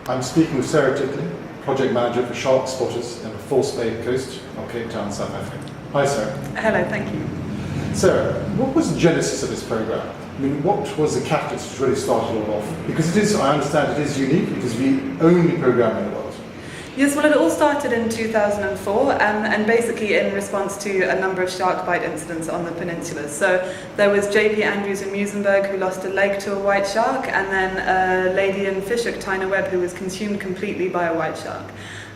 I'm speaking with Sarah Titley, Project Manager for Shark Spotters on the False Bay coast of Cape Town, South Africa. Hi Sarah. Hello, thank you. Sarah, what was the genesis of this programme? I mean, what was the catalyst which really started it all off? Because it is, I understand, it is unique, it is the only programme in the world. Yes, well, it all started in 2004 and basically in response to a number of shark bite incidents on the peninsula. So there was JP Andrews in Muizenberg who lost a leg to a white shark, and then a lady in Fishhook, Tyna Webb, who was consumed completely by a white shark.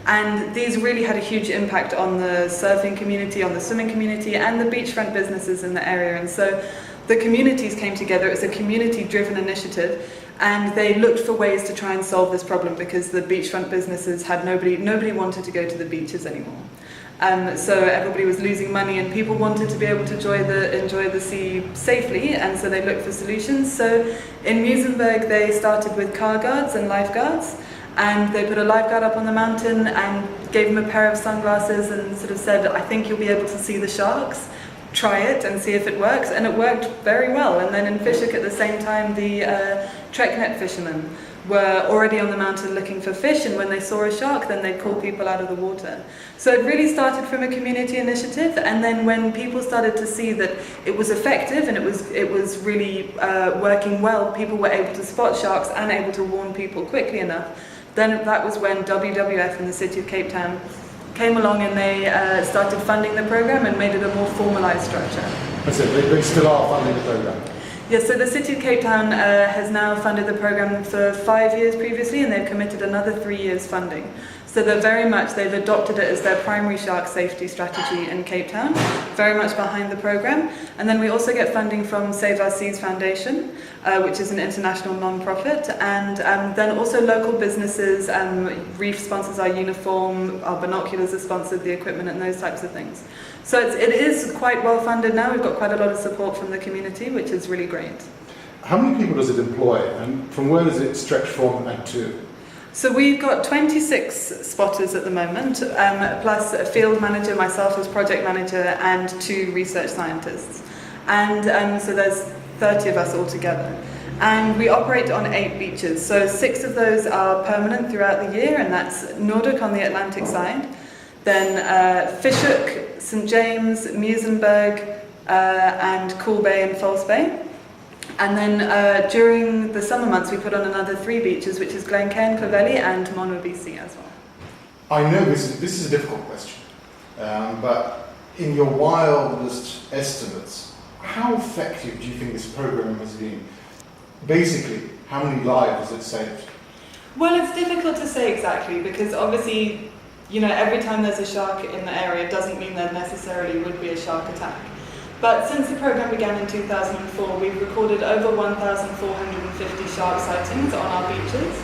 And these really had a huge impact on the surfing community, on the swimming community, and the beachfront businesses in the area. And so the communities came together. It was a community-driven initiative, and they looked for ways to try and solve this problem because the beachfront businesses had nobody wanted to go to the beaches anymore. So everybody was losing money, and people wanted to be able to enjoy the sea safely, and so they looked for solutions. So in Muizenberg, they started with car guards and lifeguards, and they put a lifeguard up on the mountain and gave him a pair of sunglasses and sort of said, I think you'll be able to see the sharks. Try it and see if it works, and it worked very well. And then in Fishhook at the same time, the trek net fishermen were already on the mountain looking for fish, and when they saw a shark, then they'd call people out of the water. So it really started from a community initiative, and then when people started to see that it was effective and it was really working well, people were able to spot sharks and able to warn people quickly enough, then that was when WWF and the City of Cape Town came along, and they started funding the program and made it a more formalised structure. That's it, they still are funding the program? Yes, so the City of Cape Town has now funded the program for 5 years previously, and they've committed another 3 years funding. So they've adopted it as their primary shark safety strategy in Cape Town, very much behind the program. And then we also get funding from Save Our Seas Foundation, which is an international non-profit, and then also local businesses. Reef sponsors our uniform, our binoculars are sponsored, the equipment and those types of things. So it is quite well funded now. We've got quite a lot of support from the community, which is really great. How many people does it employ, and from where does it stretch from and to? So we've got 26 spotters at the moment, plus a field manager, myself as project manager, and 2 research scientists. And so there's 30 of us altogether. And we operate on 8 beaches. So 6 of those are permanent throughout the year, and that's Noordhoek on the Atlantic side, then Fishhook, St James, Muizenberg, and Cool Bay and False Bay. And then during the summer months, we put on another 3 beaches, which is Glencairn, Clovelly, and Monwabisi as well. I know this is a difficult question, but in your wildest estimates, how effective do you think this program has been? Basically, how many lives has it saved? Well, it's difficult to say exactly, because obviously, you know, every time there's a shark in the area doesn't mean there necessarily would be a shark attack. But since the program began in 2004, we've recorded over 1,450 shark sightings on our beaches,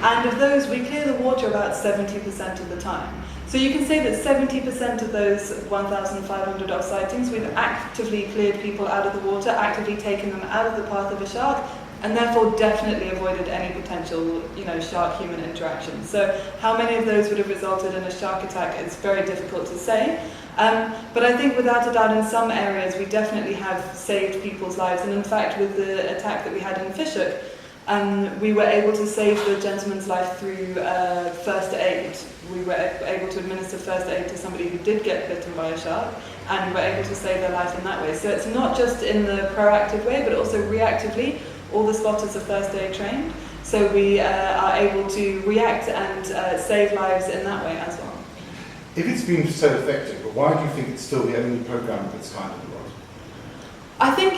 and of those we clear the water about 70% of the time. So you can say that 70% of those 1,500 odd sightings, we've actively cleared people out of the water, actively taken them out of the path of a shark, and therefore definitely avoided any potential, shark-human interaction. So how many of those would have resulted in a shark attack is very difficult to say. But I think without a doubt in some areas we definitely have saved people's lives, and in fact with the attack that we had in Fishhook, we were able to save the gentleman's life through first aid. We were able to administer first aid to somebody who did get bitten by a shark, and were able to save their life in that way. So it's not just in the proactive way, but also reactively. All the spotters are first aid trained, so we are able to react and save lives in that way as well. If it's been so effective, but why do you think it's still the only program of its kind in the world? I think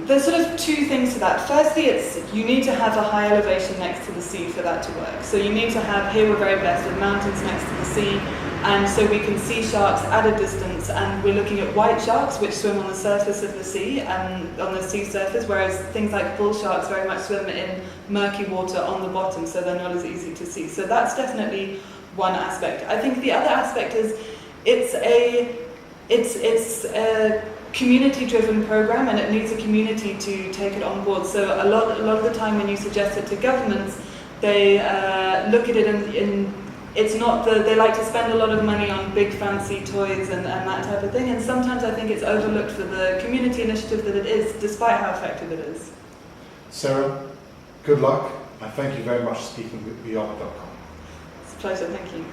there's sort of 2 things to that. Firstly, you need to have a high elevation next to the sea for that to work. So you need to have, here we're very blessed with mountains next to the sea, and so we can see sharks at a distance, and we're looking at white sharks which swim on the surface of the sea, on the sea surface, whereas things like bull sharks very much swim in murky water on the bottom, so they're not as easy to see. So that's definitely one aspect. I think the other aspect is it's a community-driven program, and it needs a community to take it on board. So a lot of the time when you suggest it to governments, they look at it in it's not they like to spend a lot of money on big fancy toys and that type of thing, and sometimes I think it's overlooked for the community initiative that it is, despite how effective it is. Sarah, good luck. And thank you very much for speaking with Uyaphi.com. It's a pleasure, thank you.